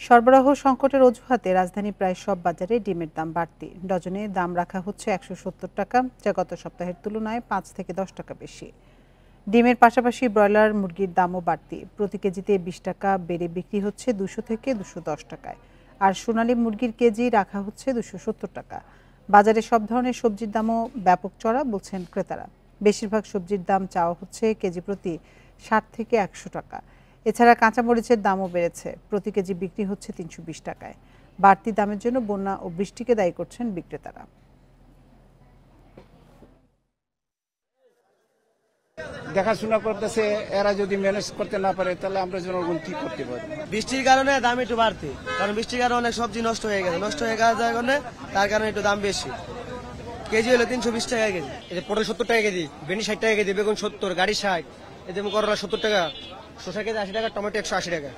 সরবরাহ সংকটের অজুহাতে রাজধানীর প্রায় সব বাজারে ডিমের দাম বাড়তি। ডজনে দাম রাখা হচ্ছে ১৭০ টাকা, যা গত সপ্তাহের তুলনায় ৫ থেকে ১০ টাকা বেশি। ডিমের পাশাপাশি ব্রয়লার মুরগির দামও বাড়তি। প্রতি কেজিতে ২০ টাকা বেড়ে বিক্রি হচ্ছে ২০০ থেকে ২১০ টাকায়। আর সোনালী মুরগির কেজি রাখা হচ্ছে ২৭০ টাকা। বাজারে সব ধরনের সবজির দামও ব্যাপক চড়া বলছেন ক্রেতারা। বেশিরভাগ সবজির দাম চাওয়া হচ্ছে কেজি প্রতি ৬০ থেকে ১০০ টাকা। এছাড়া কাঁচামরিচের দামও বেড়েছে, প্রতি কেজি বিক্রি হচ্ছে ৩২০ টাকায়। বাড়তি দামের জন্য বন্যা ও বৃষ্টিকে দায়ী করছেন বিক্রেতারা। দেখাশোনা করতেছে, এরা যদি ম্যানেজ করতে না পারে তাহলে আমরা জনগণ কি করতে পারি। বৃষ্টির কারণে দাম একটু বাড়তি, কারণ বৃষ্টির কারণে অনেক সবজি নষ্ট হয়ে গেছে, কারণে তার কারণে একটু দাম বেশি। কেজি হলো ৩২০ টাকা কেজি। পটল ৭০ টাকা কেজি, ভেন্ডি ৬০ টাকা কেজি, বেগুন ৭০, গাড়ি ৬০, করলা ৭০ টাকা, শসা কেজি ৮০ টাকা, টমেটো ১৮০ টাকা।